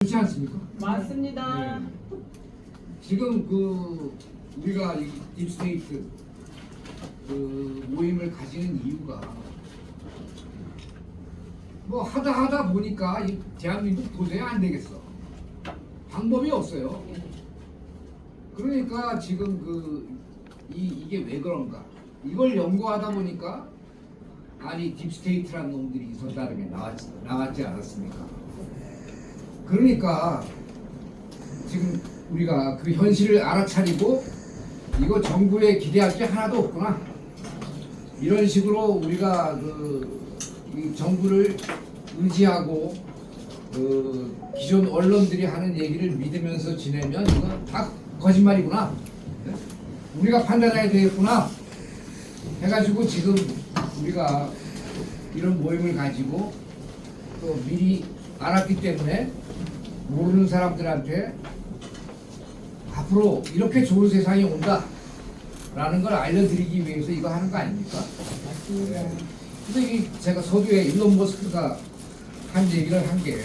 그렇지 않습니까? 맞습니다. 네. 지금 우리가 이 딥스테이트 모임을 가지는 이유가 뭐 하다 보니까 이 대한민국 도저히 안 되겠어. 방법이 없어요. 그러니까 지금 이게 왜 그런가? 이걸 연구하다 보니까 아니 딥스테이트라는 놈들이 선다름에 나왔지 않았습니까? 그러니까 지금 우리가 그 현실을 알아차리고 이거 정부에 기대할 게 하나도 없구나. 이런 식으로 우리가 이 정부를 의지하고 기존 언론들이 하는 얘기를 믿으면서 지내면 이건 다 거짓말이구나. 우리가 판단해야 되겠구나. 해가지고 지금 우리가 이런 모임을 가지고 또 미리 알았기 때문에 모르는 사람들한테 앞으로 이렇게 좋은 세상이 온다 라는 걸 알려드리기 위해서 이거 하는 거 아닙니까? 맞습니다. 근데 제가 서두에 일론 머스크가 한 얘기를 한 게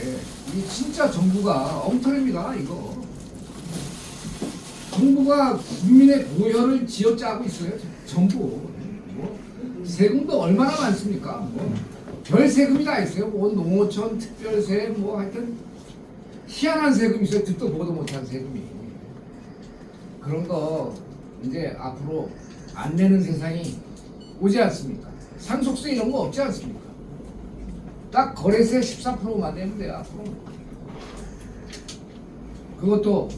진짜 정부가 엉터리입니다. 이거 정부가 국민의 고혈을 쥐어짜고 있어요. 정부 뭐 세금도 얼마나 많습니까? 별 세금이 다 있어요. 뭐 농어촌 특별세 뭐 하여튼 희한한 세금이 있어요. 듣도 보도 못한 세금이. 그런 거 이제 앞으로 안 내는 세상이 오지 않습니까? 상속세 이런 거 없지 않습니까? 딱 거래세 14%만 내면 돼요. 앞으로. 그것도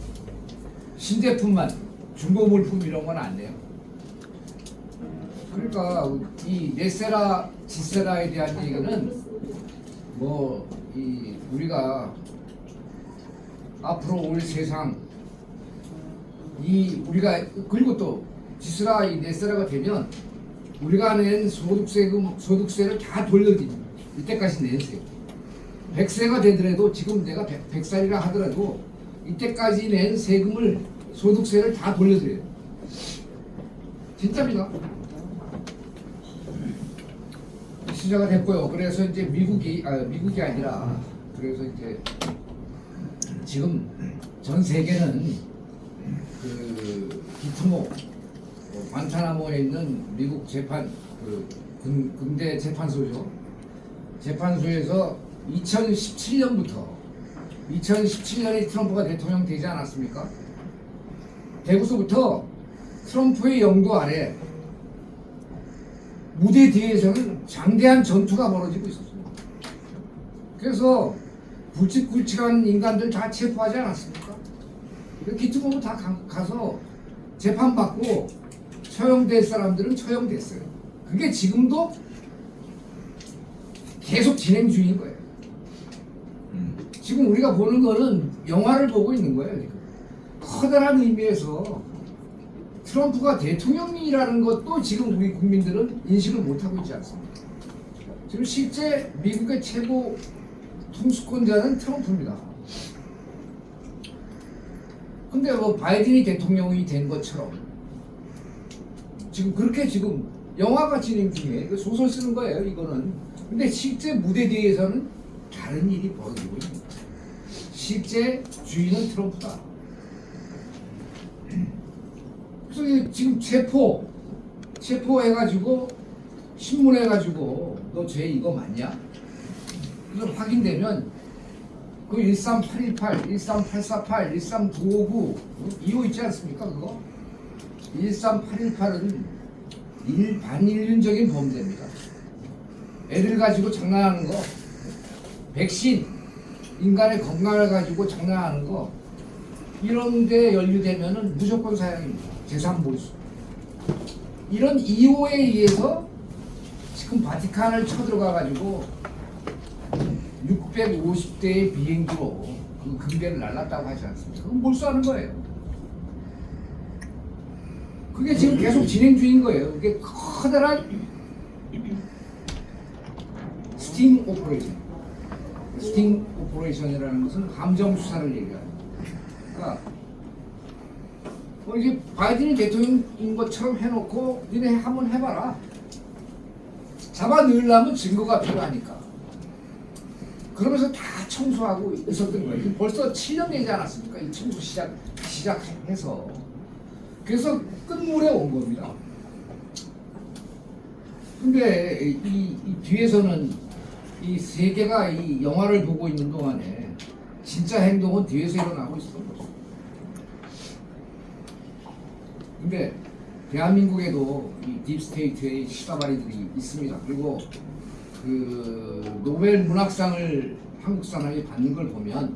신제품만 중고 물품 이런 건 안 돼요. 그러니까 이 네세라 지세라에 대한 얘기는 우리가 앞으로 올 세상 우리가 그리고 또 지세라 이 네세라가 되면 우리가 낸 소득세를 다 돌려드립니다. 이때까지 낸 세금 100세가 되더라도 지금 내가 100살이라 하더라도 이때까지 낸 세금을 소득세를 다 돌려드려요. 진짜입니다. 시작가 됐고요. 그래서 이제 미국이 아니라 그래서 이제 지금 전 세계는 기트모 관타나모에 있는 미국 재판 군대 재판소죠. 재판소에서 2017년에 트럼프가 대통령 되지 않았습니까? 되고서부터 트럼프의 영도 아래 무대 뒤에서는 장대한 전투가 벌어지고 있었습니다. 그래서 굵직굵직한 인간들 다 체포하지 않았습니까? 기트모도 다 가서 재판받고 처형될 사람들은 처형됐어요. 그게 지금도 계속 진행 중인 거예요. 지금 우리가 보는 거는 영화를 보고 있는 거예요. 지금. 커다란 의미에서 트럼프가 대통령이라는 것도 지금 우리 국민들은 인식을 못하고 있지 않습니까? 지금 실제 미국의 최고 통수권자는 트럼프입니다. 근데 바이든이 대통령이 된 것처럼 지금 그렇게 지금 영화가 진행 중에 소설 쓰는 거예요, 이거는. 근데 실제 무대 뒤에서는 다른 일이 벌어지고 있습니다. 실제 주인은 트럼프다. 그래서 지금 체포해가지고 신문해가지고 너 죄 이거 맞냐? 그래서 확인되면 그 13818, 13848, 13959 이호 있지 않습니까? 그거 13818은 반인륜적인 범죄입니다. 애들 가지고 장난하는 거, 백신, 인간의 건강을 가지고 장난하는 거 이런 데 연루되면은 무조건 사형입니다. 재산 몰수. 이런 이호에 의해서 지금 바티칸을 쳐들어가 가지고 650대의 비행기로 그 금괴를 날랐다고 하지 않습니까? 그건 몰수하는 거예요. 그게 지금 계속 진행 중인 거예요. 그게 커다란 스팅 오퍼레이션이라는 것은 함정 수사를 얘기합니다. 그러니까 이제 바이든이 대통령인 것처럼 해놓고 니네 한번 해봐라. 잡아 넣으려면 증거가 필요하니까. 그러면서 다 청소하고 있었던 거예요. 벌써 7년 되지 않았습니까? 이 청소 시작해서. 그래서 끝물에 온 겁니다. 근데 이 뒤에서는 이 세계가 이 영화를 보고 있는 동안에 진짜 행동은 뒤에서 일어나고 있었던 거죠. 근데 대한민국에도 이 딥스테이트의 시다바리들이 있습니다. 그리고 그 노벨 문학상을 한국 사람이 받는 걸 보면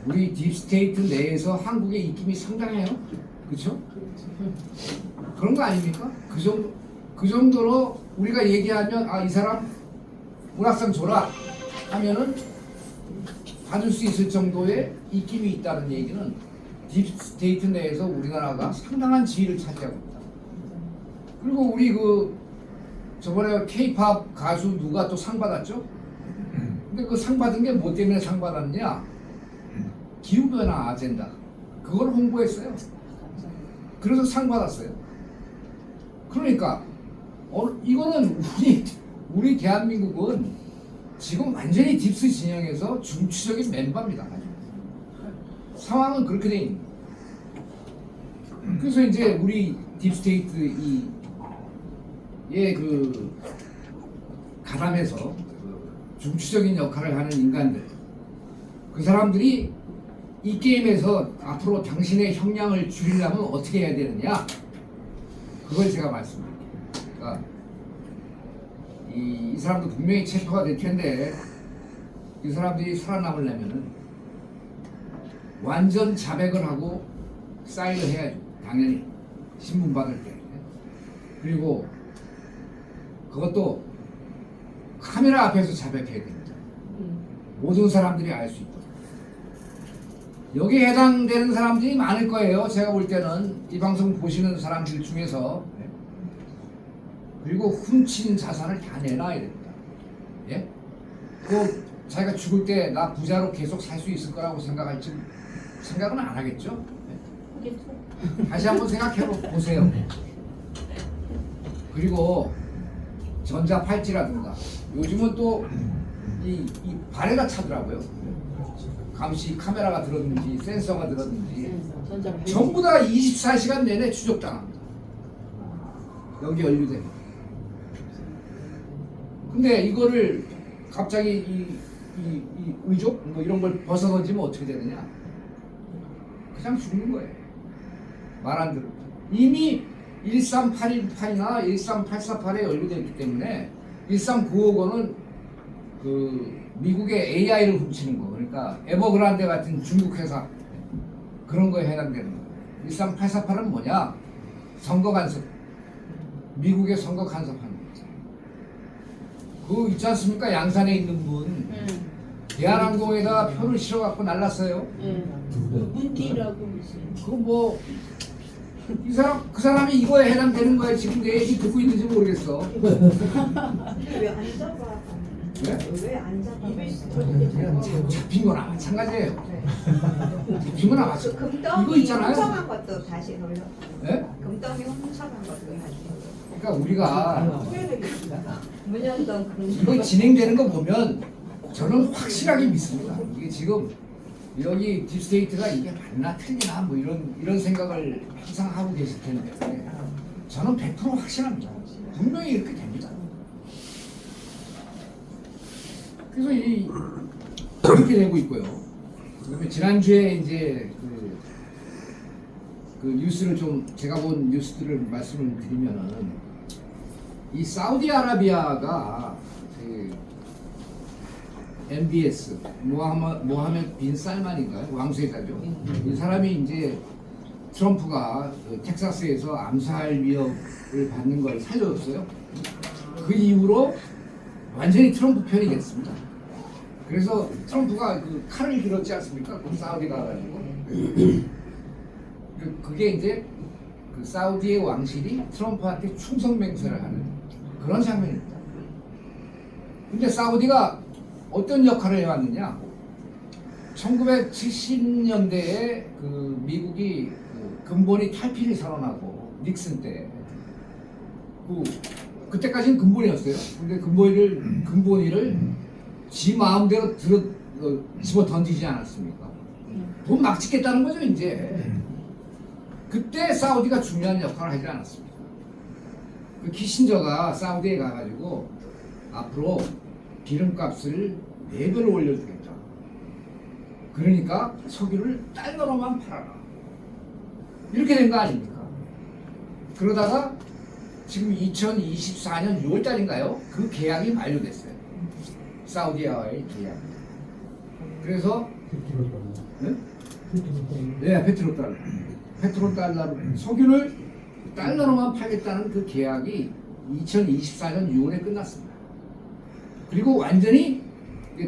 우리 딥스테이트 내에서 한국의 입김이 상당해요. 그렇죠? 그런 거 아닙니까? 그 정도로 우리가 얘기하면 아, 이 사람 문학상 줘라 하면은 받을 수 있을 정도의 입김이 있다는 얘기는 딥스테이트 내에서 우리나라가 상당한 지위를 차지하고 있다. 그리고 우리 그 저번에 K-팝 가수 누가 또 상 받았죠? 근데 그 상 받은 게 뭐 때문에 상 받았냐? 기후변화 아젠다. 그걸 홍보했어요. 그래서 상 받았어요. 그러니까 이거는 우리 대한민국은 지금 완전히 딥스 진영에서 중추적인 멤버입니다. 상황은 그렇게 돼 있는 거예요. 그래서 이제 우리 딥스테이트 그 가담해서 그 중추적인 역할을 하는 인간들, 그 사람들이 이 게임에서 앞으로 당신의 형량을 줄이려면 어떻게 해야 되느냐, 그걸 제가 말씀드릴게요. 그러니까 이 사람도 분명히 체포가 될 텐데 이 사람들이 살아남으려면은 완전 자백을 하고 사인을 해야죠. 당연히 신문 받을 때. 그리고 그것도 카메라 앞에서 자백해야 됩니다. 모든 사람들이 알 수 있도록. 여기에 해당되는 사람들이 많을 거예요. 제가 볼 때는 이 방송 보시는 사람들 중에서. 그리고 훔친 자산을 다 내놔야 됩니다. 예? 그 자기가 죽을 때 나 부자로 계속 살 수 있을 거라고 생각할지 생각은 안 하겠죠? 다시 한번 생각해 보세요. 그리고 전자팔찌라든가 요즘은 또 이 발에다 차더라고요. 감시 카메라가 들었는지 센서가 들었는지 전부 다 24시간 내내 추적당합니다. 여기 연루됩니다. 근데 이거를 갑자기 이 의족 뭐 이런 걸 벗어던지면 어떻게 되느냐? 그냥 죽는 거예요. 말 안 들어. 이미 13818이나 13848에 연루되어 있기 때문에 13955는 그 미국의 AI를 훔치는 거, 그러니까 에버그란데 같은 중국 회사 그런 거에 해당되는 거예요. 13848은 뭐냐? 선거 간섭. 미국의 선거 간섭하는 거. 그 있지 않습니까? 양산에 있는 분. 대한항공에다 표를 실어갖고 날랐어요. 문디라고. 그거 뭐 그 사람이 이거에 해당되는 거야. 지금 내 얘기 듣고 있는지 모르겠어. 왜 안 잡아? 네? 왜 안 잡아? 잡힌 거나 마찬가지예요. 잡힌 거나 마찬가지. 이거 금덩이 있잖아요. 훔쳐간 것도 다시 돌려. 네? 금덩이 훔쳐간 것도 다시 돌려. 그러니까 우리가 문현동 그런 이거 진행되는 거 보면 저는 확실하게 믿습니다. 이게 지금 여기 딥스테이트가 이게 맞나 틀리나 뭐 이런 생각을 항상 하고 계실 텐데 저는 100% 확신합니다. 분명히 이렇게 됩니다. 그래서 이렇게 되고 있고요. 그다음에 지난주에 이제 그 뉴스를 좀 제가 본 뉴스들을 말씀을 드리면은 이 사우디아라비아가 그 MBS 모하메드 빈 살만인가요? 왕세자죠. 이 사람이 이제 트럼프가 그 텍사스에서 암살 위협을 받는 걸 살려줬어요. 그 이후로 완전히 트럼프 편이 됐습니다. 그래서 트럼프가 그 칼을 들었지 않습니까? 그 사우디가 가지고 그게 이제 그 사우디의 왕실이 트럼프한테 충성 맹세를 하는 그런 장면입니다. 근데 사우디가 어떤 역할을 해왔느냐? 1970년대에 그 미국이 그 근본이 탈피를 선언하고 닉슨 때 그때까지는 근본이었어요. 근데 근본이를 지 마음대로 집어 던지지 않았습니까? 돈 막 짓겠다는 거죠 이제. 그때 사우디가 중요한 역할을 하지 않았습니까? 그 키신저가 사우디에 가가지고 앞으로 기름값을 4배로 올려주겠다. 그러니까 석유를 달러로만 팔아라. 이렇게 된 거 아닙니까? 그러다가 지금 2024년 6월달인가요? 그 계약이 만료됐어요. 사우디와의 계약. 그래서 네? 네, 페트로달러. 페트로달러로 석유를 달러로만 팔겠다는 그 계약이 2024년 6월에 끝났습니다. 그리고 완전히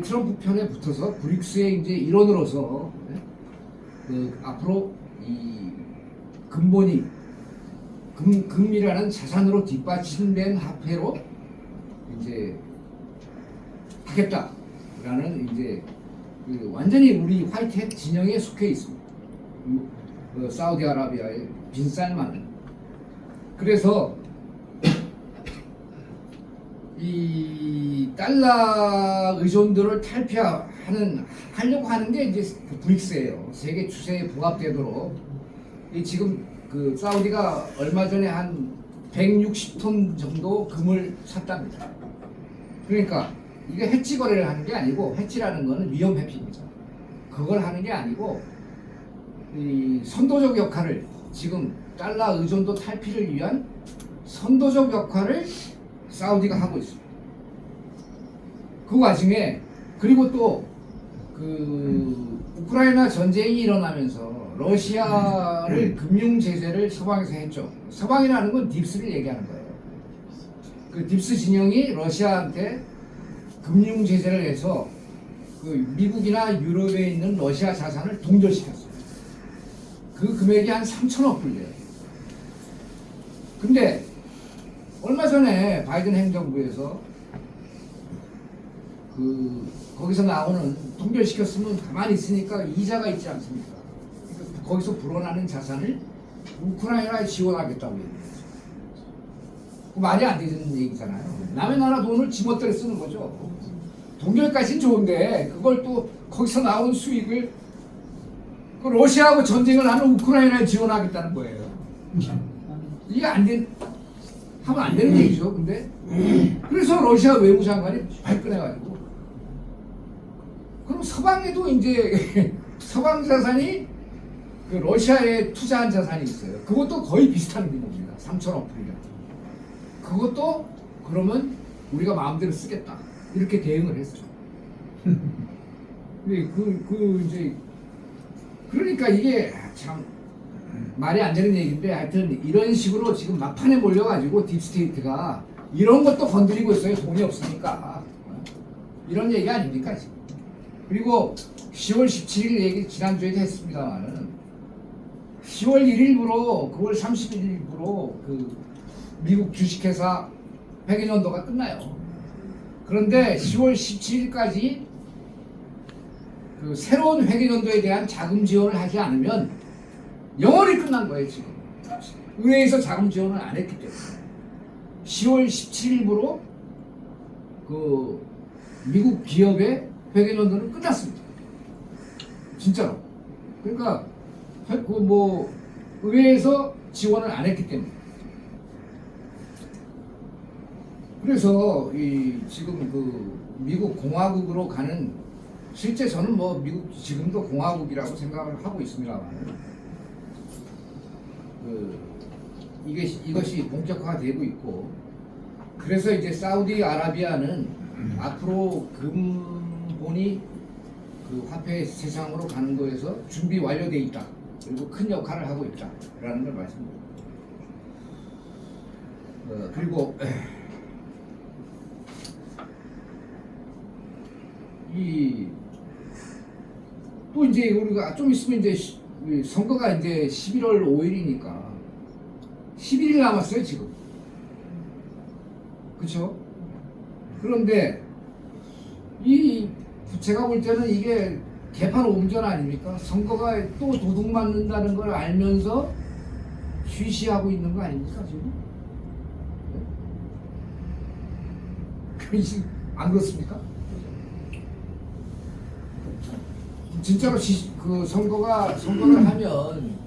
트럼프 편에 붙어서 브릭스의 이제 일원으로서 그 앞으로 이 근본이 금이라는 자산으로 뒷받침된 화폐로 이제 하겠다라는 이제 그 완전히 우리 화이트햇 진영에 속해 있습니다. 사우디아라비아의 빈살만은. 그래서 이 달러 의존도를 하려고 하는 게 이제 그 브릭스예요. 세계 추세에 부합되도록. 이 지금 그 사우디가 얼마 전에 한 160톤 정도 금을 샀답니다. 그러니까 이게 해치 거래를 하는 게 아니고, 해치라는 거는 위험 회피입니다. 그걸 하는 게 아니고 이 선도적 역할을, 지금 달러 의존도 탈피를 위한 선도적 역할을 사우디가 하고 있습니다. 그 와중에 그리고 또 그 우크라이나 전쟁이 일어나면서 러시아를 금융 제재를 서방에서 했죠. 서방이라는 건 딥스를 얘기하는 거예요. 그 딥스 진영이 러시아한테 금융 제재를 해서 그 미국이나 유럽에 있는 러시아 자산을 동결시켰어요. 그 금액이 한 3천억 불이에요. 근데 얼마 전에 바이든 행정부에서 거기서 나오는 동결시켰으면 가만히 있으니까 이자가 있지 않습니까? 그러니까 거기서 불어나는 자산을 우크라이나에 지원하겠다고 얘기했어요. 말이 안 되는 얘기잖아요. 남의 나라 돈을 지멋대로 쓰는 거죠. 동결까지는 좋은데 그걸 또 거기서 나오는 수익을 그 러시아하고 전쟁을 하는 우크라이나에 지원하겠다는 거예요. 이게 하면 안 되는 얘기죠. 근데 그래서 러시아 외무장관이 발끈해가지고, 그럼 서방에도 이제 서방 자산이 그 러시아에 투자한 자산이 있어요. 그것도 거의 비슷한 규모입니다. 3천억 불이라. 그것도 그러면 우리가 마음대로 쓰겠다. 이렇게 대응을 했어요. 근데 이제 그러니까 이게 참 말이 안 되는 얘기인데, 하여튼 이런 식으로 지금 막판에 몰려가지고 딥스테이트가 이런 것도 건드리고 있어요. 돈이 없으니까. 이런 얘기 아닙니까 지금. 그리고 10월 17일 얘기 지난주에도 했습니다만은 10월 1일부로 9월 31일부로 그 미국 주식회사 회계연도가 끝나요. 그런데 10월 17일까지 그 새로운 회계연도에 대한 자금 지원을 하지 않으면 영원히 끝난 거예요. 지금 의회에서 자금 지원을 안 했기 때문에 10월 17일부로 그 미국 기업의 회계연도는 끝났습니다. 진짜로. 그러니까 그 의회에서 지원을 안 했기 때문에. 그래서 지금 그 미국 공화국으로 가는, 실제 저는 미국 지금도 공화국이라고 생각을 하고 있습니다만, 이것이 본격화되고 있고, 그래서 이제 사우디아라비아는 앞으로 금본이 그 화폐 세상으로 가는 거에서 준비 완료돼 있다. 그리고 큰 역할을 하고 있다라는 걸 말씀드립니다. 그리고 또 이제 우리가 좀 있으면 이제 선거가 이제 11월 5일이니까 11일 남았어요 지금. 그렇죠? 그런데 제가 볼 때는 이게 개판 오분전 아닙니까? 선거가 또 도둑 맞는다는 걸 알면서 쉬쉬하고 있는 거 아닙니까 지금? 네? 안 그렇습니까? 진짜로 그 선거를 하면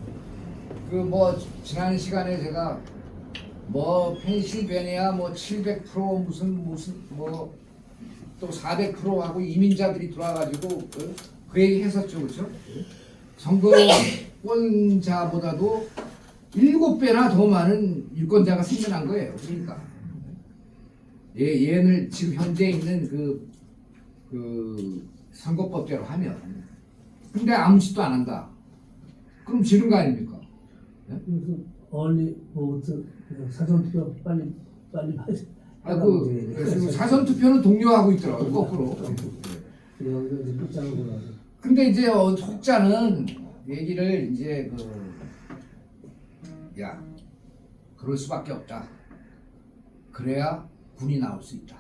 그 뭐 지난 시간에 제가 뭐 펜실베니아 뭐 700% 무슨 뭐 또 400% 하고 이민자들이 들어와가지고 그 얘기 했었죠, 그렇죠? 선거권자보다도 7배나 더 많은 유권자가 생겨난 거예요. 그러니까 얘는 지금 현재 있는 그 선거법대로 하면 근데 아무 짓도 안 한다. 그럼 지는 거 아닙니까? 그래서 얼리 보트 사전투표 빨리 그리고 사전 투표는 독려하고 있더라고요. 거꾸로. 여기서 이제 끝장을 보라고. 근데 이제 혹자는 얘기를 이제 야 그럴 수밖에 없다. 그래야 군이 나올 수 있다.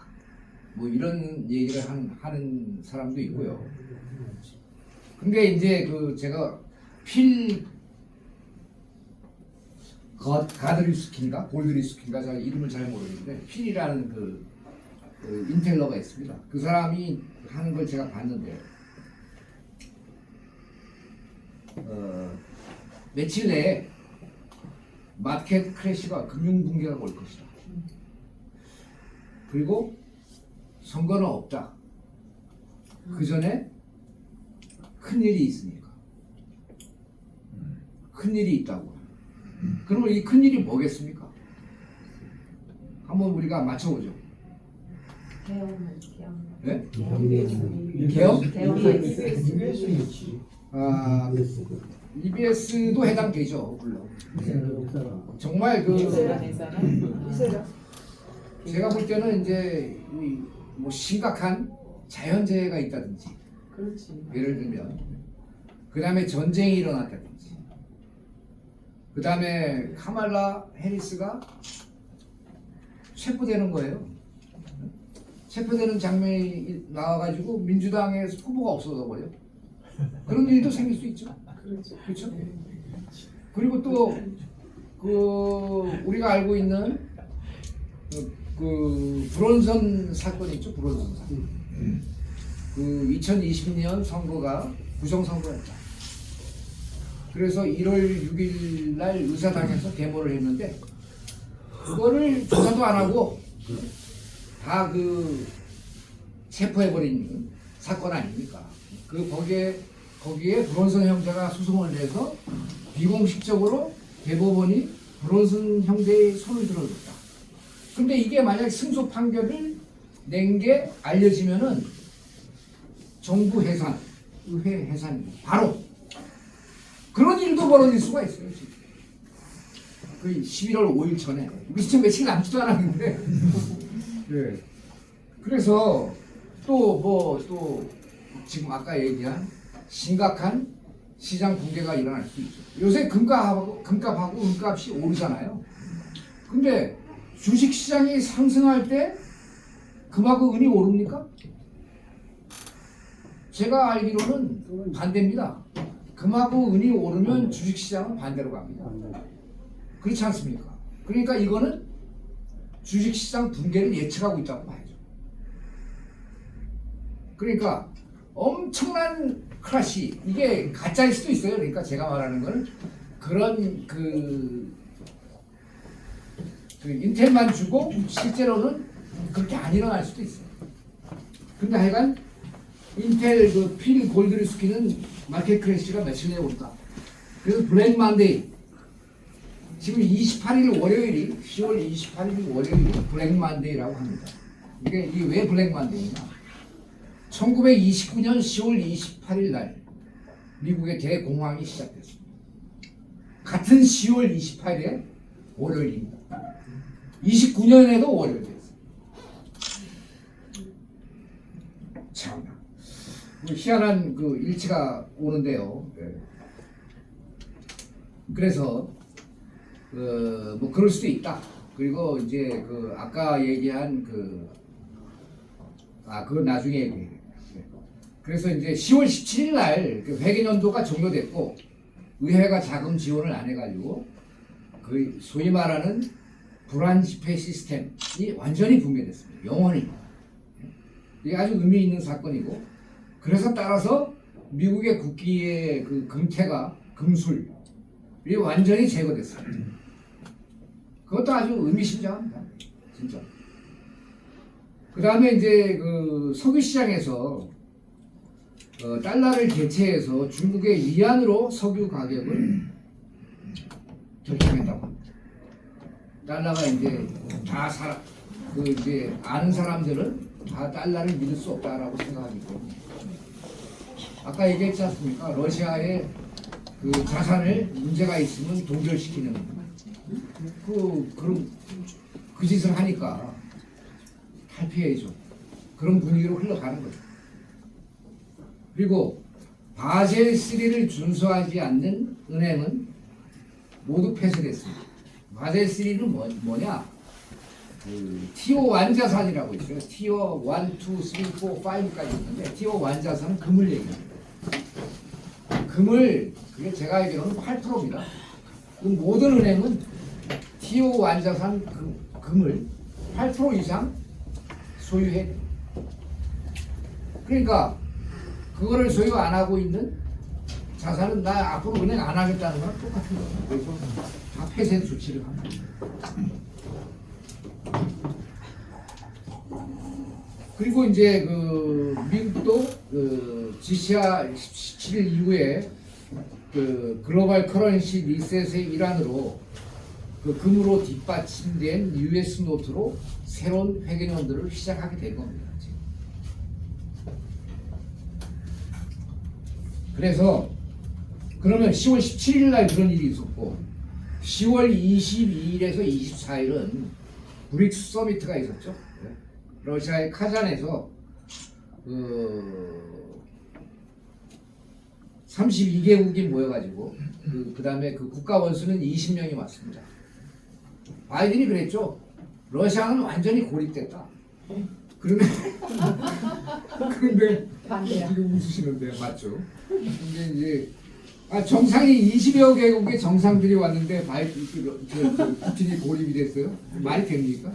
뭐 이런 얘기를 하는 사람도 있고요. 근데 이제 제가 가드리스킨가 골드리스킨가 제가 이름을 잘 모르겠는데 필이라는 그 인텔러가 있습니다. 그 사람이 하는 걸 제가 봤는데 며칠 내에 마켓 크래시가 금융 붕괴가 올 것이다. 그리고 선거는 없다. 그 전에 큰 일이 있으니까. 큰 일이 있다고. 그러면 이 큰 일이 뭐겠습니까? 한번 우리가 맞춰보죠. 개엄. 네? 개혁? 아, EBS도 해당되죠, 물론. 정말 제가 볼 때는 이제 뭐 심각한 자연재해가 있다든지, 그렇지. 예를 들면, 그 다음에 전쟁이 일어났다든지, 그 다음에 카말라 해리스가 체포되는 거예요. 체포되는 장면이 나와가지고 민주당의 후보가 없어져 버려. 그런 일도 생길 수 있죠. 그렇죠? 그리고 또 우리가 알고 있는 그 브론선 사건 있죠. 브론선 사건. 그 2020년 선거가 부정선거였다. 그래서 1월 6일 날 의사당에서 데모를 했는데 그거를 조사도 안 하고 다 체포해버린 사건 아닙니까? 거기에 브론슨 형제가 소송을 내서 비공식적으로 대법원이 브론슨 형제의 손을 들어줬다. 근데 이게 만약 승소 판결을 낸 게 알려지면은 정부 해산, 의회 해산입니다. 바로 그런 일도 벌어질 수가 있어요. 지금. 그 11월 5일 전에 우리 지금 며칠 남지도 않았는데 네. 그래서 또 지금 아까 얘기한 심각한 시장 붕괴가 일어날 수 있죠. 요새 금값하고 은값이 오르잖아요. 근데 주식 시장이 상승할 때 금하고 은이 오릅니까? 제가 알기로는 반대입니다. 금하고 은이 오르면 주식 시장은 반대로 갑니다. 그렇지 않습니까? 그러니까 이거는 주식 시장 붕괴를 예측하고 있다고 봐야죠. 그러니까 엄청난 크래시, 이게 가짜일 수도 있어요. 그러니까 제가 말하는 거는 그런 인텔만 주고 실제로는 그렇게 안 일어날 수도 있어요. 근데 하여간 인텔 필 골드리스키는 마켓 크래시가 며칠 내에 온다. 그래서 블랙 만데이 지금 28일 월요일이 10월 28일 월요일이 블랙 만데이라고 합니다. 이게 왜 블랙 만데이냐? 1929년 10월 28일 날 미국의 대공황이 시작됐습니다. 같은 10월 28일에 월요일입니다. 29년에도 월요일 됐어요. 참 희한한 일치가 오는데요. 그래서 뭐 그럴 수도 있다. 그리고 이제 아까 얘기한 그건 나중에 얘기해요. 그래서 이제 10월 17일 날 회계년도가 종료됐고 의회가 자금 지원을 안 해가지고 소위 말하는 불안 지폐 시스템이 완전히 붕괴됐습니다. 영원히. 이게 아주 의미 있는 사건이고 그래서 따라서 미국의 국기의 그 금태가 금술이 완전히 제거됐어요. 그것도 아주 의미심장합니다. 진짜. 그 다음에 이제 그 석유 시장에서 달러를 대체해서 중국의 위안으로 석유 가격을 결정했다고 합니다. 달러가 이제 그 이제 아는 사람들은 다 달러를 믿을 수 없다라고 생각하기 때문에 아까 얘기했지 않습니까? 러시아의 그 자산을 문제가 있으면 동결시키는 그런 그 짓을 하니까 탈피해야죠. 그런 분위기로 흘러가는 거죠. 그리고 바젤 3를 준수하지 않는 은행은 모두 폐쇄됐습니다. 바젤 3는 뭐냐? 그 티어 1 자산이라고 있어요. 티어 1, 2, 3, 4, 5까지 있는데 티어 1 자산은 금을 얘기합니다. 금을 그게 제가 알기로는 8%입니다. 모든 은행은 티어 1 자산 금을 8% 이상 소유해. 그러니까 그거를 소유 안 하고 있는 자산은 나 앞으로 은행 안 하겠다는 거랑 똑같은 거예요. 그래서 다 폐쇄 조치를 합니다. 그리고 이제 그 미국도 그 GCR 17일 이후에 그 글로벌 커런시 리셋의 일환으로 그 금으로 뒷받침된 US 노트로 새로운 회계연도를 시작하게 된 겁니다. 지금. 그래서 그러면 10월 17일 날 그런 일이 있었고 10월 22일에서 24일은 브릭스 서미트가 있었죠. 러시아의 카잔에서 32개국이 모여가지고 그 다음에 그 국가 원수는 20명이 왔습니다. 바이든이 그랬죠. 러시아는 완전히 고립됐다. 그런데 지금 웃으시는데 맞죠? 근데 이제 정상이 20여 개국의 정상들이 왔는데 푸틴이 고립이 됐어요? 말이 됩니까?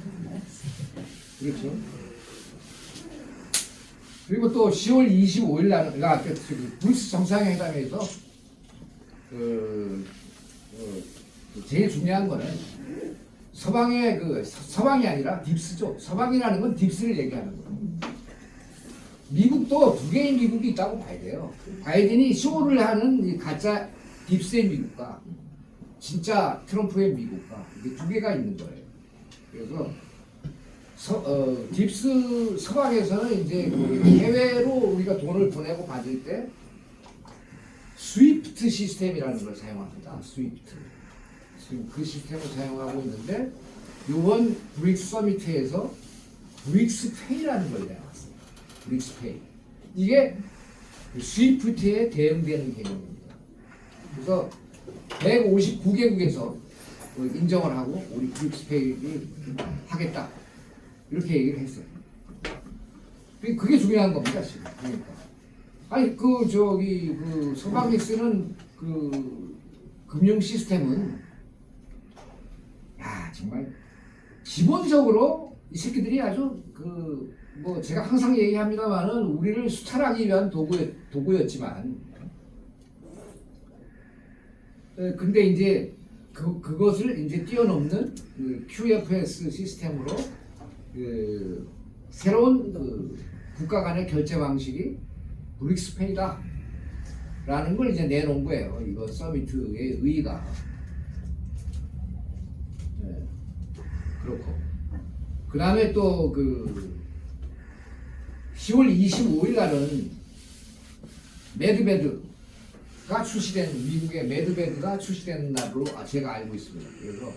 그렇죠. 그리고 또 10월 25일 날, 브릭스 정상회담에서 제일 중요한 거는 서방이 아니라 딥스죠. 서방이라는 건 딥스를 얘기하는 거예요. 미국도 두 개의 미국이 있다고 봐야 돼요. 바이든이 쇼를 하는 이 가짜 딥스의 미국과 진짜 트럼프의 미국과 이게 두 개가 있는 거예요. 그래서 딥스 서방에서는 이제 그 해외로 우리가 돈을 보내고 받을 때 스위프트 시스템이라는 걸 사용합니다. 스위프트. 지금 그 시스템을 사용하고 있는데 이번 브릭스 서미트에서 브릭스 페이라는 걸 내놨습니다. 브릭스 페이. 이게 스위프트에 대응되는 개념입니다. 그래서 159개국에서 인정을 하고 우리 브릭스 페이를 하겠다. 이렇게 얘기를 했어요. 그게 중요한 겁니다, 지금. 그러니까. 아니, 그 서방이 쓰는 그 금융 시스템은, 정말, 기본적으로 이 새끼들이 아주 제가 항상 얘기합니다만은 우리를 수탈하기 위한 도구였지만, 근데 이제 그것을 이제 뛰어넘는 그 QFS 시스템으로 새로운 국가 간의 결제 방식이 브릭스페이다 라는 걸 이제 내놓은 거예요. 이거 서미트의 의의가. 그렇고. 그 다음에 또 10월 25일 날은 매드베드가 출시된, 미국의 매드베드가 출시된 날로 제가 알고 있습니다. 그래서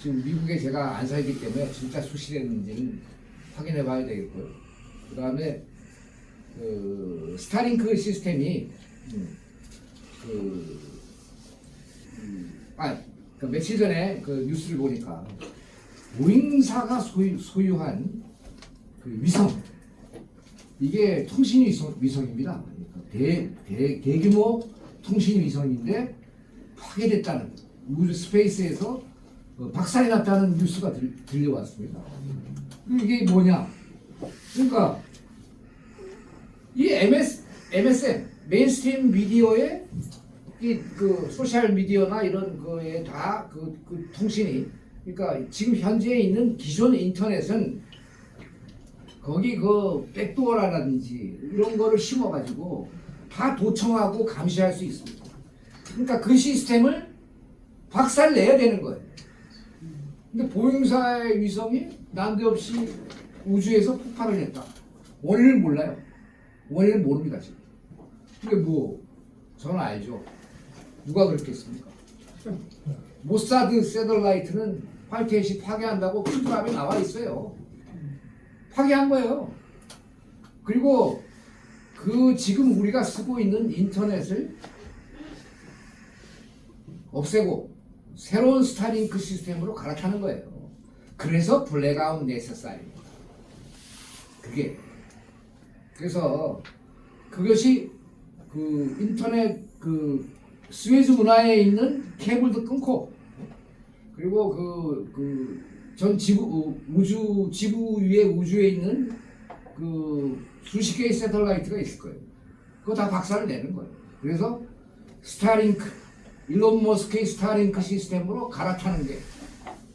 지금 미국에 제가 안 살기 때문에 진짜 출시됐는지는 확인해 봐야 되겠고요. 그 다음에 스타링크 시스템이 며칠 전에 그 뉴스를 보니까 보잉사가 소유한 그 위성, 이게 통신 위성입니다. 그러니까 대규모 통신 위성인데 파괴됐다는, 우주 스페이스에서 박살이 났다는 뉴스가 들려왔습니다. 이게 뭐냐? 그러니까 이 MSM 메인스트림 미디어에 그 소셜 미디어나 이런 거에 다 그 통신이 그러니까 지금 현재 있는 기존 인터넷은 거기 그 백도어라든지 이런 거를 심어가지고 다 도청하고 감시할 수 있습니다. 그러니까 그 시스템을 박살 내야 되는 거예요. 근데 보잉사의 위성이 난데없이 우주에서 폭발을 했다. 원인을 몰라요. 원인을 모릅니다 지금. 근데 뭐 저는 알죠. 누가 그랬겠습니까? 모사드 세덜라이트는 화이트햇이 파괴한다고 큐브랍에 나와 있어요. 파괴한 거예요. 그리고 그 지금 우리가 쓰고 있는 인터넷을 없애고 새로운 스타링크 시스템으로 갈아타는 거예요. 그래서 블랙아웃 네세사리입니다. 그게 그래서 그것이 그 인터넷 그 스웨즈 문화에 있는 케이블도 끊고 그리고 전 지구 우주 지구 위에 우주에 있는 그 수십 개의 새털라이트가 있을 거예요. 그거 다 박살을 내는 거예요. 그래서 스타링크 일론 머스크의 스타링크 시스템으로 갈아타는 게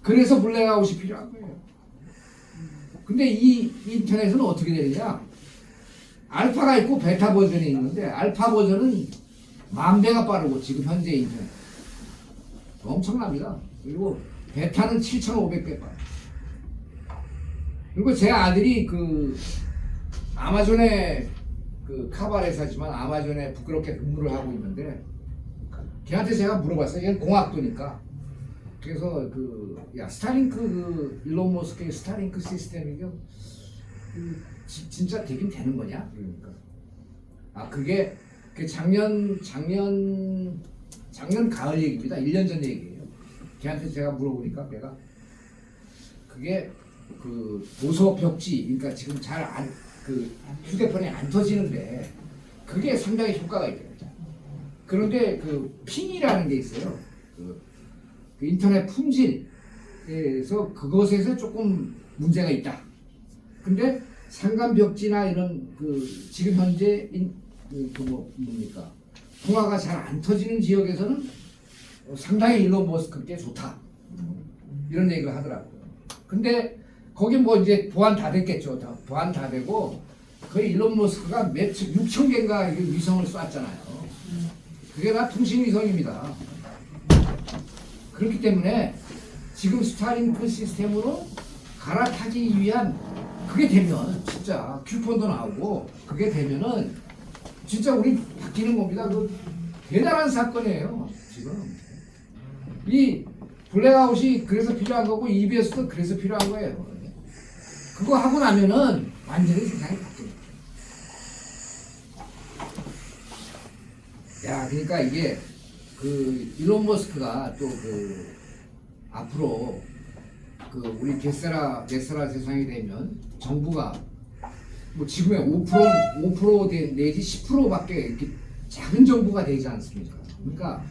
그래서 블랙아웃이 필요한 거예요. 근데 이 인터넷은 어떻게 되느냐? 알파가 있고 베타 버전이 있는데 알파 버전은 10,000배가 빠르고 지금 현재 인터넷 엄청납니다. 그리고 베타는 7,500배 빠르고 그리고 제 아들이 그 아마존에 그 카바레사지만 아마존에 부끄럽게 근무를 하고 있는데 걔한테 제가 물어봤어요. 얘는 공학도니까. 그래서 야 스타링크 일론 머스크의 스타링크 시스템이요. 진짜 되긴 되는 거냐? 그러니까 그게 작년 가을 얘기입니다. 1년 전 얘기예요. 걔한테 제가 물어보니까 걔가 그게 그 도서 벽지 그러니까 지금 잘 휴대폰이 안 터지는데 그게 상당히 효과가 있대요. 그런데 그 핑이라는 게 있어요. 그 인터넷 품질에서 그것에서 조금 문제가 있다. 근데 상간 벽지나 이런 지금 현재 뭡니까 통화가 잘 안 터지는 지역에서는 상당히 일론 머스크께 좋다. 이런 얘기를 하더라고요. 근데 거기 뭐 이제 보안 다 됐겠죠. 보안 다 되고 거의 일론 머스크가 6,000개인가 위성을 쐈잖아요. 그게 다 통신 위성입니다. 그렇기 때문에 지금 스타링크 시스템으로 갈아타기 위한 그게 되면 진짜 큐폰도 나오고 그게 되면은 진짜 우리 바뀌는 겁니다. 그 대단한 사건이에요. 지금 이 블랙아웃이 그래서 필요한 거고 EBS도 그래서 필요한 거예요. 그거 하고 나면은 완전히 세상이 바뀝니다. 야, 그러니까 이게 일론 머스크가 또 앞으로 우리 게세라 세상이 되면 정부가 뭐 지금의 5% 내지 10%밖에 이렇게 작은 정부가 되지 않습니까? 그러니까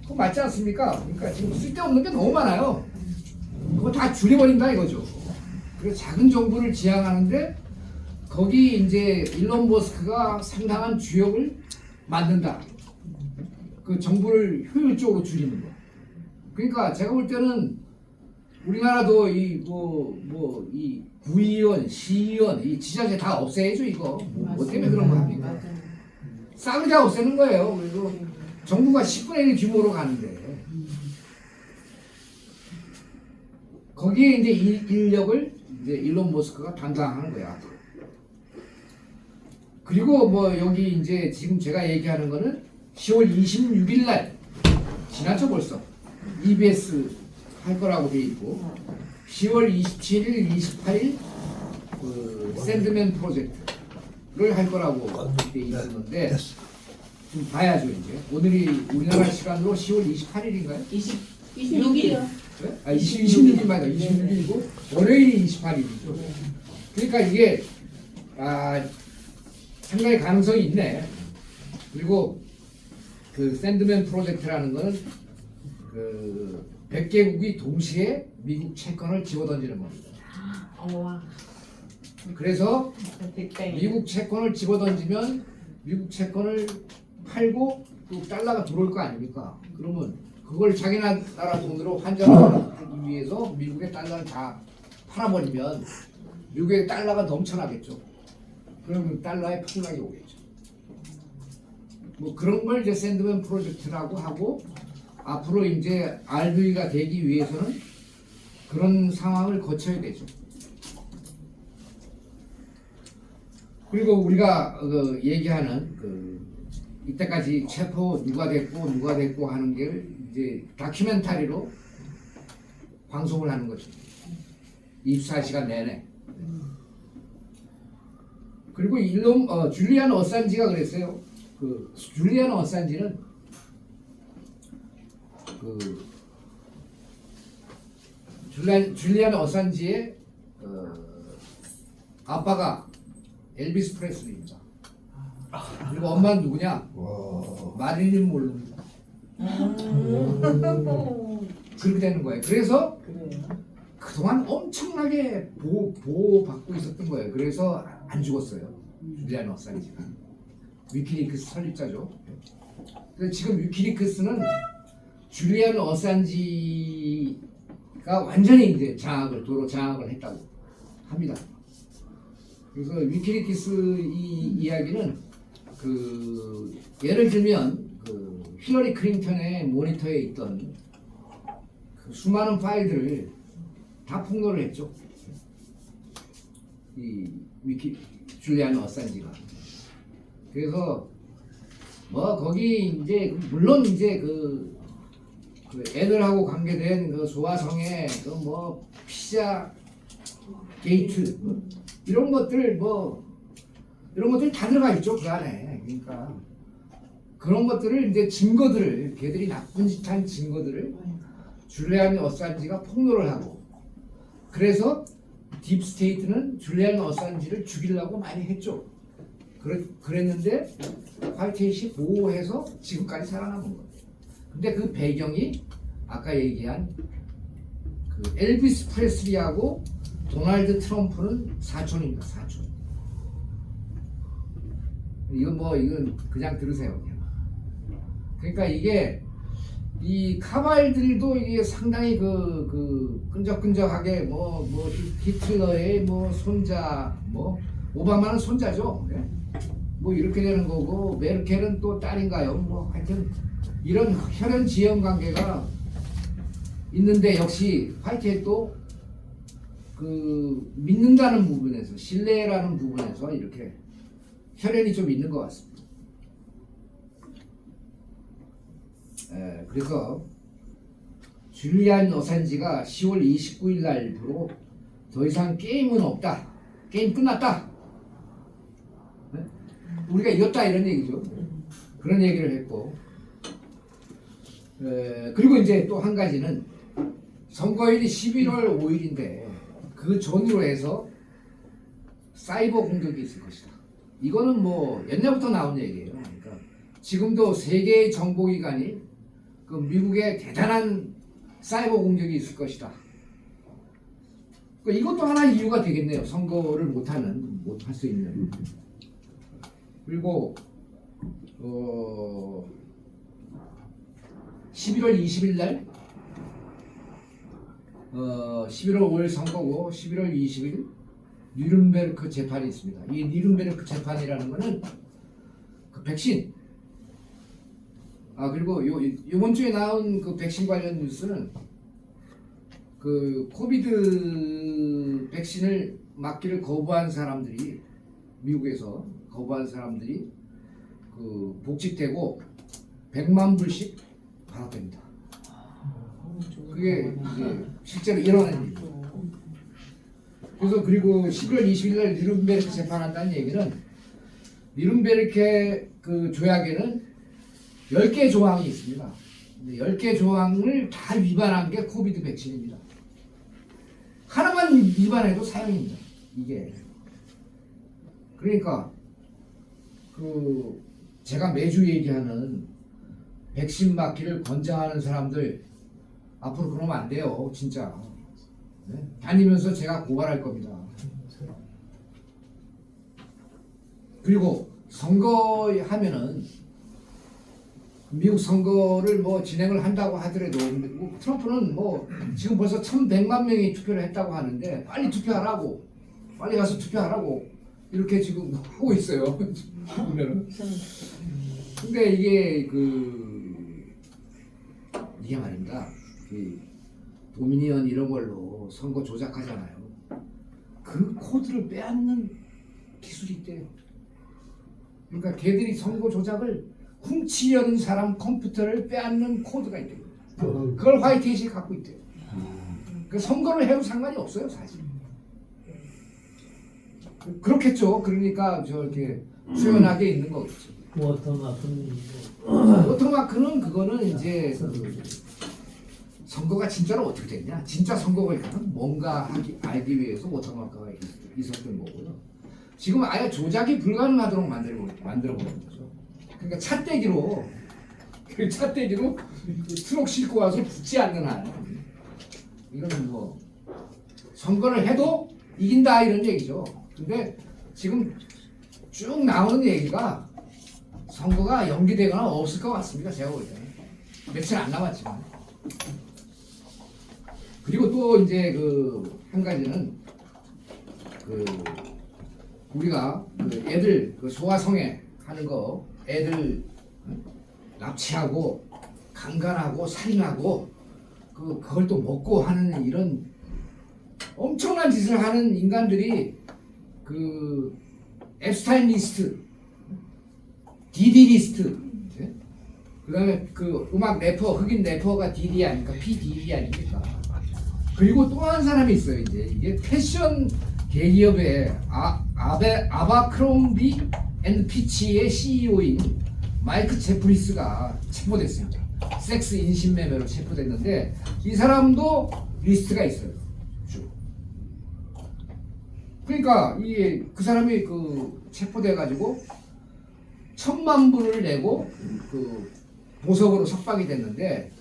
그거 맞지 않습니까? 그러니까 지금 쓸데없는 게 너무 많아요. 그거 다 줄여버린다 이거죠. 그래서 작은 정부를 지향하는데 거기 이제 일론 머스크가 상당한 주역을 만든다. 그 정부를 효율적으로 줄이는 거. 그러니까 제가 볼 때는 우리나라도 이 구의원, 시의원, 이 지자체 다 없애야죠 이거. 뭐 때문에 그런 거 합니까? 싸그리 다 없애는 거예요. 그래서 정부가 10분의 1 규모로 가는데 거기에 이제 인력을 이제 일론 머스크가 담당하는 거야. 그리고 뭐 여기 이제 지금 제가 얘기하는 거는 10월 26일 날 지났죠 벌써. EBS 할 거라고 돼 있고 10월 27일, 28일 샌드맨 프로젝트를 할 거라고 돼 있었는데 좀 봐야죠 이제. 오늘이 우리나라 시간으로 10월 28일인가요? 26일이요. 네? 26일 맞아. 26일이고 월요일이 28일이죠. 그러니까 이게 상당히 가능성이 있네. 그리고 샌드맨 프로젝트라는 거는 100개국이 동시에 미국 채권을 집어던지는 겁니다. 와. 그래서 빅뱅. 미국 채권을 집어던지면 미국 채권을 팔고 또 달러가 들어올 거 아닙니까? 그러면 그걸 자기 나라 돈으로 환전하기 위해서 미국의 달러를 다 팔아버리면 미국의 달러가 넘쳐나겠죠. 그러면 달러에 폭락이 오겠죠. 뭐 그런 걸 이제 샌드맨 프로젝트라고 하고 앞으로 이제 RB가 되기 위해서는 그런 상황을 거쳐야 되죠. 그리고 우리가 얘기하는 이때까지 체포 누가 됐고 하는 게 이제 다큐멘터리로 방송을 하는 거죠. 24시간 내내. 그리고 줄리안 어산지가 그랬어요. 줄리안 어산지는 줄리안 어산지의 아빠가 엘비스 프레슬리입니다. 그리고 엄마는 누구냐? 마릴린 몰로입니다. 그렇게 되는 거예요. 그래서 그동안 엄청나게 보호받고 있었던 거예요. 그래서 안 죽었어요. 줄리안 어산지가. 위키리크스 설립자죠. 그래서 지금 위키리크스는 줄리안 어산지가 완전히 이제 도로 장악을 했다고 합니다. 그래서 위키리크스 이 이야기는 예를 들면 힐러리 클린턴의 모니터에 있던 수많은 파일들을 다 폭로를 했죠. 이 줄리안 어산지가. 그래서 뭐 거기 이제 물론 이제 애들하고 관계된 소아성의 뭐 피자 게이트 이런 것들 다 들어가 있죠 그 안에. 그러니까 그런 것들을 이제 증거들을 걔들이 나쁜 짓 한 증거들을 줄리안 어산지가 폭로를 하고 그래서 딥스테이트는 줄리안 어산지를 죽이려고 많이 했죠. 그랬는데 화이트햇이 보호해서 지금까지 살아남은 거예요. 근데 그 배경이 아까 얘기한 엘비스 프레슬리하고 도널드 트럼프는 사촌입니다. 사촌. 이건 그냥 들으세요. 그냥. 그러니까 이게 이 카발들도 이게 상당히 끈적끈적하게 뭐 히틀러의 뭐 손자 오바마는 손자죠. 네? 뭐 이렇게 되는 거고 메르켈은 또 딸인가요? 뭐 하여튼 이런 혈연 지연 관계가 있는데 역시 화이트햇도 믿는다는 부분에서 신뢰라는 부분에서 이렇게 혈연이 좀 있는 것 같습니다. 그래서 줄리안 어산지가 10월 29일 날부로 더 이상 게임은 없다. 게임 끝났다. 네? 우리가 이겼다 이런 얘기죠. 그런 얘기를 했고 그리고 이제 또 한 가지는 선거일이 11월 5일인데 그 전후로 해서 사이버 공격이 있을 것이다. 이거는 뭐 옛날부터 나온 얘기예요. 그러니까 지금도 세계의 정보기관이 미국의 대단한 사이버 공격이 있을 것이다. 그러니까 이것도 하나의 이유가 되겠네요. 선거를 못할 수 있는. 그리고 11월 20일 날 11월 5일 선거고 11월 20일 뉘른베르크 재판이 있습니다. 이 뉘른베르크 재판이라는 것은 백신 그리고 이번 주에 나온 백신 관련 뉴스는 코비드 백신을 맞기를 거부한 사람들이 미국에서 거부한 사람들이 복직되고 100만 불씩 받았답니다. 그게 이제 실제로 일어난 일이죠. 그래서 그리고 11월 20일 날 뉘른베르크 재판한다는 얘기는 뉘른베르크 조약에는 10개 조항이 있습니다. 10개 조항을 다 위반한 게 코비드 백신입니다. 하나만 위반해도 사형입니다. 이게. 그러니까 제가 매주 얘기하는 백신 맞기를 권장하는 사람들 앞으로 그러면 안 돼요. 진짜. 네? 다니면서 제가 고발할 겁니다. 그리고 선거 하면은 미국 선거를 뭐 진행을 한다고 하더라도 뭐 트럼프는 뭐 지금 벌써 1,100만 명이 투표를 했다고 하는데 빨리 투표하라고 빨리 가서 투표하라고 이렇게 지금 하고 있어요. 보면은. 근데 이게 말입니다. 그 도미니언 이런 걸로 선거 조작하잖아요. 그 코드를 빼앗는 기술이 있대요. 그러니까 걔들이 선거 조작을 훔치려는 사람 컴퓨터를 빼앗는 코드가 있대요. 그걸 화이트헤이이 갖고 있대요. 그 선거를 해도 상관이 없어요, 사실. 그렇겠죠. 그러니까 저렇게 수연하게 있는 거겠죠. 워터마크는 워터마크는 그거는 이제 선거가 진짜로 어떻게 됐냐? 진짜 선거가 있으면 뭔가 알기 위해서 워터마크가 있었던 거고요. 지금 아예 조작이 불가능하도록 만들어 보는 거죠. 그러니까 찻대기로 트럭 싣고 와서 붙지 않는 한 이건 뭐 선거를 해도 이긴다 이런 얘기죠. 근데 지금 쭉 나오는 얘기가 선거가 연기되거나 없을 것 같습니다. 제가 볼 때는 며칠 안 남았지만. 그리고 또 이제 한 가지는 우리가 애들 소아성애 하는 거 애들 납치하고 강간하고 살인하고 그걸 또 먹고 하는 이런 엄청난 짓을 하는 인간들이 앱스타인 리스트, DD 리스트, 그다음에 음악 래퍼, 흑인 래퍼가 DD 아닙니까? PDD 아닙니까? 그리고 또 한 사람이 있어요. 이게 패션 대기업의 아바크롬비 앤 피치의 CEO인 마이크 제프리스가 체포됐습니다. 섹스 인신매매로 체포됐는데 이 사람도 리스트가 있어요. 그러니까 그 사람이 체포돼 가지고 1,000만 불을 내고 보석으로 석방이 됐는데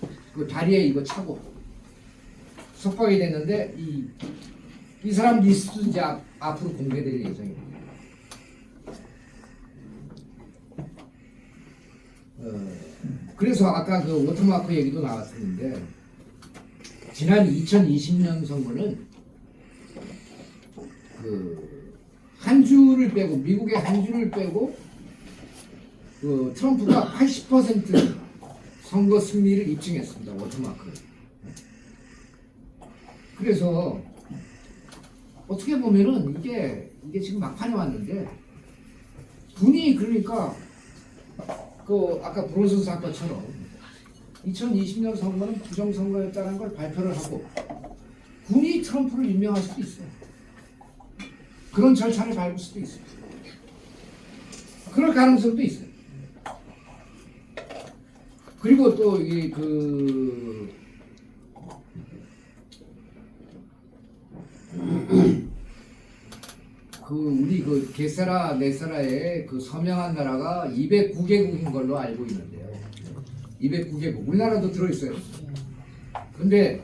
다리에 이거 차고 석방이 됐는데 이 사람 리스트도 이제 앞으로 공개될 예정입니다. 그래서 아까 워터마크 얘기도 나왔었는데 지난 2020년 선거는 한 주를 빼고 미국의 한 주를 빼고 트럼프가 80% 선거 승리를 입증했습니다. 워터마크. 그래서 어떻게 보면은 이게 지금 막판에 왔는데 군이 그러니까 아까 브론슨 사건처럼 2020년 선거는 부정선거였다는 걸 발표를 하고 군이 트럼프를 임명할 수도 있어요. 그런 절차를 밟을 수도 있어요. 그럴 가능성도 있어요. 그리고 또 우리 게세라 네세라의 서명한 나라가 209개국인 걸로 알고 있는데요. 209개국 우리나라도 들어있어요. 근데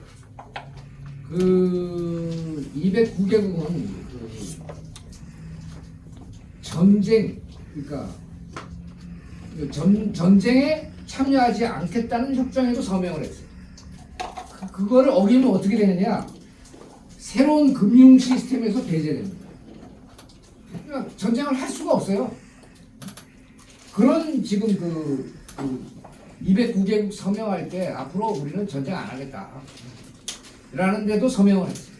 209개국은 전쟁, 그러니까 전쟁에 참여하지 않겠다는 협정에도 서명을 했어요. 그거를 어기면 어떻게 되느냐? 새로운 금융 시스템에서 배제됩니다. 그러니까 전쟁을 할 수가 없어요. 그런 지금 209개국 서명할 때 앞으로 우리는 전쟁 안 하겠다. 라는 데도 서명을 했어요.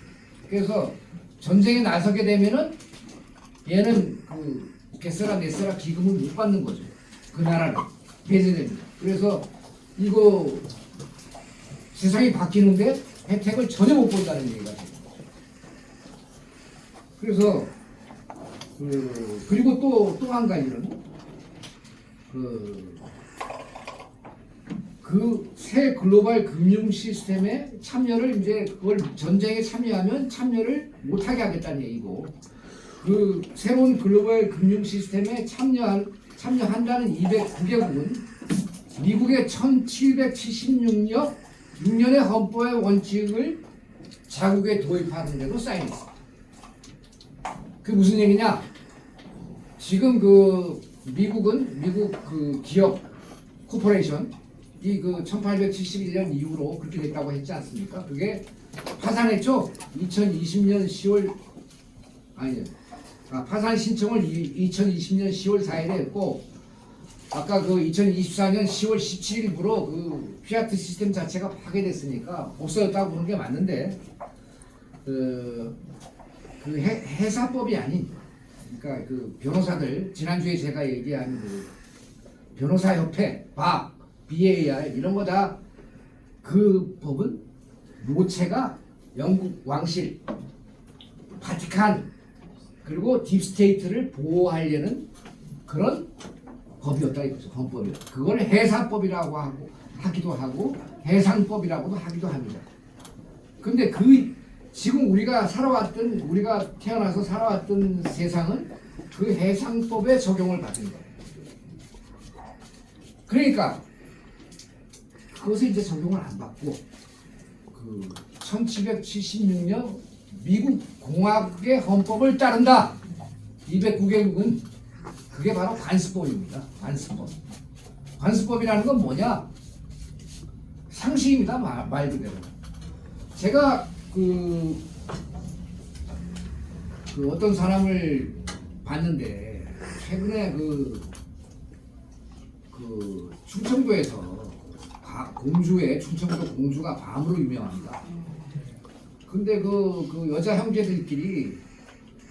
그래서 전쟁에 나서게 되면은 얘는 게세라 네세라 기금을 못 받는 거죠. 그 나라는 배제됩니다. 그래서 이거 세상이 바뀌는데 혜택을 전혀 못 본다는 얘기가 됩니다. 그래서 그리고 또 한 가지는 새 글로벌 금융 시스템에 참여를 이제 그걸 전쟁에 참여하면 참여를 못하게 하겠다는 얘기고 새로운 글로벌 금융 시스템에 참여한다는 209개국은 미국의 1776년의 헌법의 원칙을 자국에 도입하는 데도 사인했습니다. 그게 무슨 얘기냐? 지금 미국은 미국 그 기업 코퍼레이션 이 그 1871년 이후로 그렇게 됐다고 했지 않습니까? 그게 파산했죠. 2020년 10월 아니 파산 신청을 2020년 10월 4일에 했고 아까 그 2024년 10월 17일부로 그 피아트 시스템 자체가 파괴됐으니까 없어졌다고 보는 게 맞는데 그 회사법이 아닌 그러니까 그 변호사들 지난주에 제가 얘기한 그 변호사협회 BAR 이런 거 다 그 법은 모체가 영국 왕실 바티칸 그리고 딥스테이트를 보호하려는 그런 법이었다 이거죠. 헌법이. 그걸 해사법이라고 하기도 하고 해상법이라고도 하기도 합니다. 근데 그 지금 우리가 태어나서 살아왔던 세상은 그 해상법의 적용을 받은 거예요. 그러니까 그것을 이제 적용을 안 받고 그 1776년 미국 공화국의 헌법을 따른다. 209개국은 그게 바로 관습법입니다. 관습법. 관습법이라는 건 뭐냐? 상식입니다. 말 그대로. 제가 그 어떤 사람을 봤는데 최근에 그 충청도에서 충청도 공주가 밤으로 유명합니다. 근데 그 여자 형제들끼리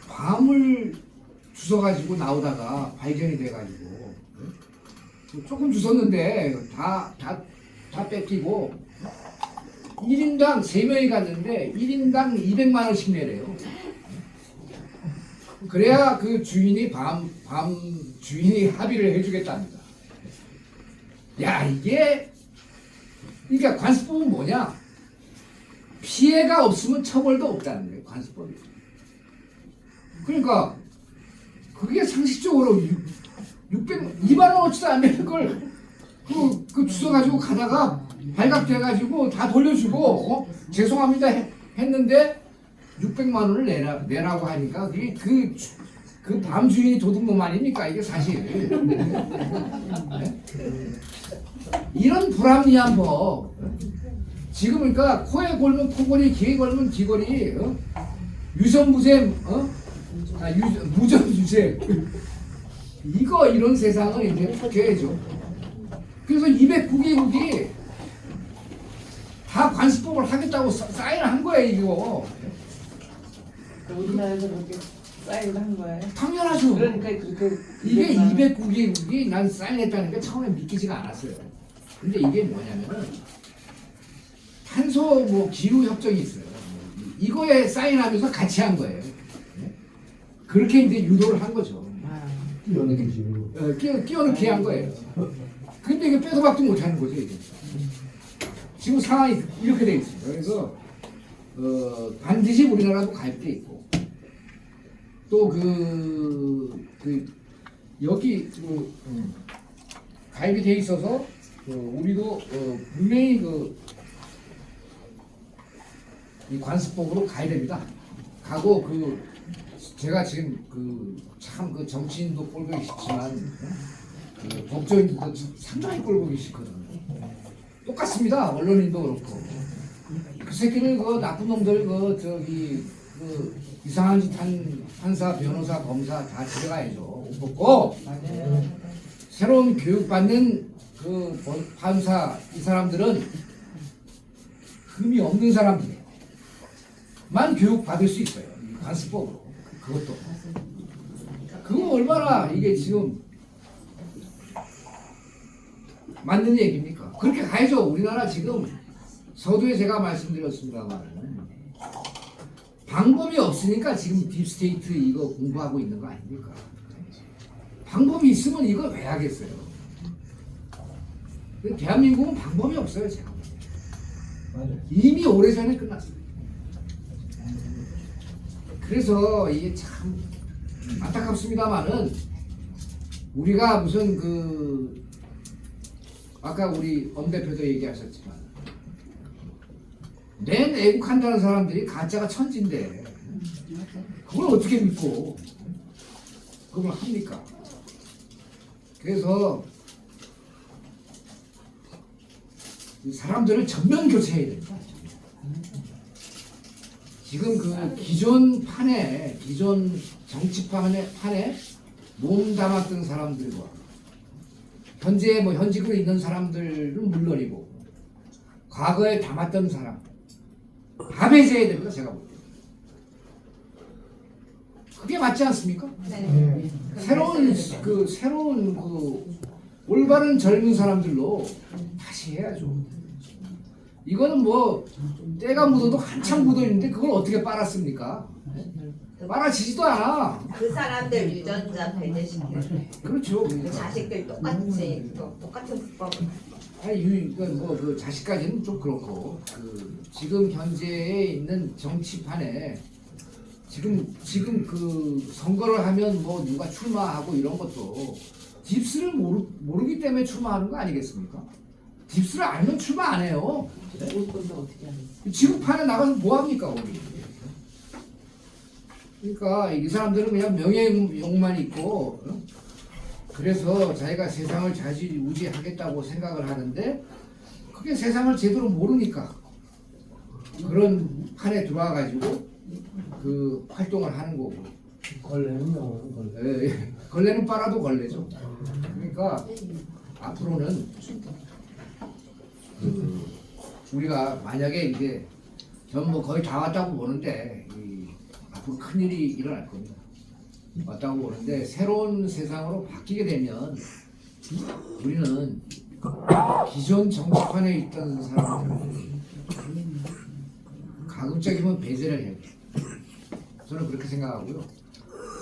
밤을 주워가지고 나오다가 발견이 돼가지고 조금 주웠는데 다 뺏기고 1인당 3명이 갔는데 1인당 200만 원씩 내래요. 그래야 그 주인이 밤 주인이 합의를 해주겠답니다. 야 이게 그러니까 관습법은 뭐냐? 피해가 없으면 처벌도 없다는 거예요. 관습법이. 그러니까 그게 상식적으로 2만 원어치도 안 되는 걸 그 주워가지고 가다가 발각돼가지고 다 돌려주고 죄송합니다 했는데 600만 원을 내라고 하니까 그게 그 밤 주인이 도둑놈 아닙니까? 이게 사실. 네? 이런 불합리한 법. 지금 그러니까 코에 걸면 코걸이, 귀에 걸면 귀걸이, 유선무죄, 무전유죄. 이런 세상을 이제 포기해야죠. 그래서 209개국이 다 관습법을 하겠다고 사인한 거예요, 이거. 우리나라에서 그렇게 사인을 한 거예요? 당연하죠. 그러니까 그렇게 이게 209개국이 난 사인했다는 게 처음에 믿기지가 않았어요. 근데 이게 뭐냐면은 탄소 기후 협정이 있어요. 이거에 사인하면서 같이 한 거예요. 그렇게 이제 유도를 한 거죠. 끼어넣기 식으로. 끼워넣기 한 거예요. 근데 이게 빼도 박도 못 하는 거죠, 이게. 지금 상황이 이렇게 돼 있습니다. 그래서 반드시 우리나라도 가입돼 있고 또 여기 가입이 돼 있어서 우리도 분명히 이 관습법으로 가야 됩니다. 가고 제가 지금 참 정치인도 꼴보기 싫지만 법조인도 상당히 꼴보기 싫거든요. 똑같습니다. 언론인도 그렇고 그 새끼들 나쁜 놈들 이상한 짓 한 판사, 변호사, 검사 다 들어가야죠. 옷 벗고 새로운 교육받는 판사 이 사람들은 흠이 없는 사람들만 교육 받을 수 있어요. 이 관습법으로 그것도 그거 얼마나 이게 지금 맞는 얘기입니까? 그렇게 가야죠. 우리나라 지금 서두에 제가 말씀드렸습니다만 방법이 없으니까 지금 딥스테이트 이거 공부하고 있는 거 아닙니까? 방법이 있으면 이거 왜 하겠어요? 대한민국은 방법이 없어요. 제가 이미 오래전에 끝났어요. 그래서 이게 참 안타깝습니다만은 우리가 무슨 아까 우리 엄 대표도 얘기하셨지만 맨 애국한다는 사람들이 가짜가 천지인데 그걸 어떻게 믿고 그걸 합니까? 그래서 이 사람들을 전면 교체해야 됩니다. 지금 그 기존 정치판에 몸 담았던 사람들과 현재 뭐 현직으로 있는 사람들은 물론이고 과거에 담았던 사람 다 배제해야 됩니다. 제가 볼 때. 그게 맞지 않습니까? 네. 새로운 그 올바른 젊은 사람들로 다시 해야죠. 이거는 뭐 때가 묻어도 한참 묻어 있는데 그걸 어떻게 빨았습니까? 빨아지지도 않아. 그 사람들 유전자 배제시켜요. 그렇죠. 그 그러니까. 자식들 똑같이 똑같은 국밥. 아니 그 자식까지는 좀 그렇고 지금 현재에 있는 정치판에 지금 그 선거를 하면 뭐 누가 출마하고 이런 것도 딥스를 모르기 때문에 출마하는 거 아니겠습니까? 딥스를 알면 출마 안 해요. 올 건데 어떻게 하겠어? 지금 판에 나가서 뭐 합니까 우리? 그러니까 이 사람들은 그냥 명예욕만 있고 그래서 자기가 세상을 좌지우지하겠다고 생각을 하는데 그게 세상을 제대로 모르니까 그런 판에 들어와가지고 그 활동을 하는 거고 걸레는요. 걸레. 걸레는 빨아도 걸레죠. 그러니까 앞으로는 우리가 만약에 이제 전 뭐 거의 다 왔다고 보는데 앞으로 큰 일이 일어날 겁니다. 왔다고 보는데 새로운 세상으로 바뀌게 되면 우리는 기존 정치판에 있던 사람들 가급적이면 배제를 해야 돼요. 저는 그렇게 생각하고요.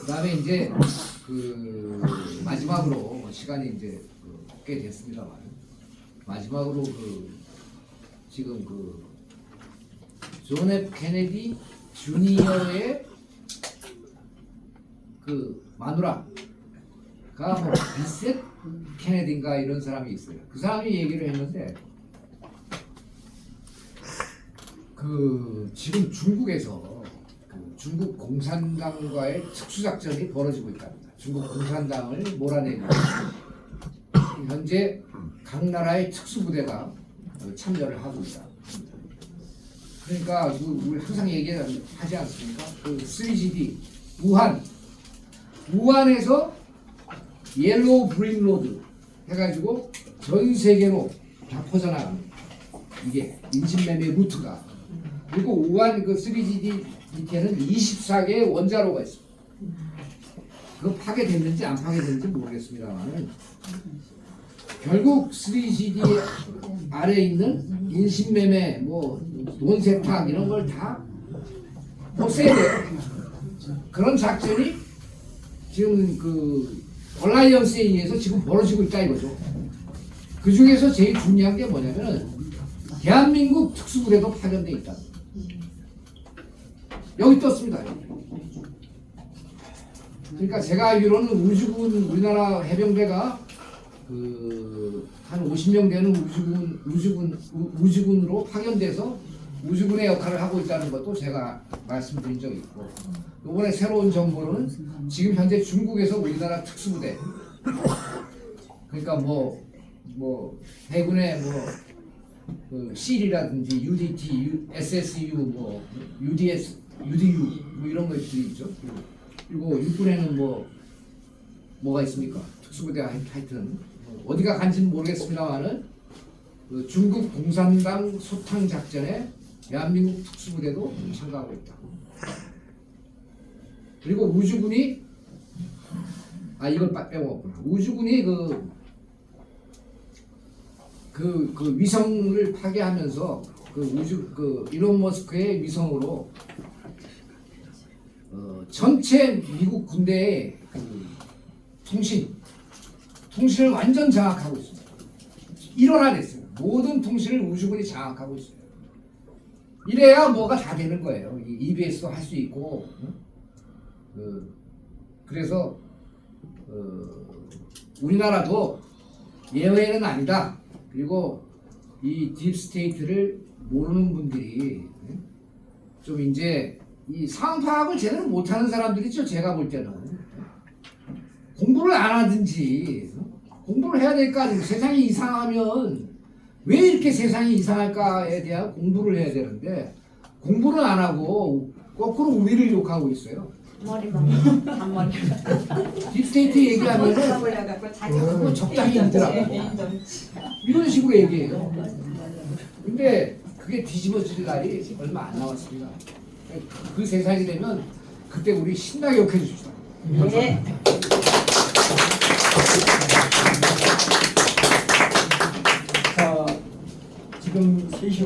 그 다음에 이제 마지막으로 시간이 이제 꽤 됐습니다만 마지막으로 지금 존 F 케네디 주니어의 마누라가 뭐 비셋 케네디인가 이런 사람이 있어요. 그 사람이 얘기를 했는데 지금 중국에서 중국 공산당과의 특수작전이 벌어지고 있답니다. 중국 공산당을 몰아내기 위해 현재 각 나라의 특수부대가 참여를 하고 있다. 그러니까 우리 항상 얘기하지 않습니까? 3GD 우한에서 옐로우 브릭 로드 해가지고 전 세계로 다 퍼져나갑니다. 이게 인신매매 루트가. 그리고 우한 3GD 밑에는 24개의 원자로가 있습니다. 그거 파괴됐는지 안 파괴됐는지 모르겠습니다만 결국 3GD 아래에 있는 인신매매, 돈 세탁 이런 걸 다 없애야 돼요. 그런 작전이 지금 얼라이언스에 의해서 지금 벌어지고 있다 이거죠. 그 중에서 제일 중요한 게 뭐냐면은 대한민국 특수부대도 파견돼 있다. 여기 떴습니다. 여기. 그러니까 제가 알기로는 우리나라 해병대가 한 50명 되는 우주군으로 파견돼서 우주군의 역할을 하고 있다는 것도 제가 말씀드린 적이 있고 이번에 새로운 정보로는 지금 현재 중국에서 우리나라 특수부대 그러니까 해군의 CL이라든지 UDT, SSU, UDS, UDU 이런 것들이 있죠. 그리고 육군에는 뭐가 있습니까? 특수부대가 하여튼 어디가 간지는 모르겠습니다만은 중국 공산당 소탕 작전에 대한민국 특수부대도 참가하고 있다. 그리고 우주군이 이걸 빼먹었구나. 우주군이 그 위성을 파괴하면서 일론 머스크의 위성으로 전체 미국 군대의 통신을 완전 장악하고 있습니다. 일원화됐어요. 모든 통신을 우주군이 장악하고 있어요. 이래야 뭐가 다 되는 거예요. EBS도 할 수 있고, 그래서 우리나라도 예외는 아니다. 그리고 이 딥스테이트를 모르는 분들이 좀 이제 이 상황 파악을 제대로 못하는 사람들이죠. 제가 볼 때는 공부를 안 하든지 공부를 해야 될 거 아니에요. 세상이 이상하면 왜 이렇게 세상이 이상할까에 대한 공부를 해야 되는데 공부는 안 하고 거꾸로 우리를 욕하고 있어요. 머리만 단머리. 딥스테이트 얘기하면은 잡으려고 자기 그거 적당히 있더라고. 이런 식으로 얘기해요. 근데 그게 뒤집어질 날이 얼마 안 남았습니다. 그 세상이 되면 그때 우리 신나게 욕해 주십시오. 네. 자, 지금 3시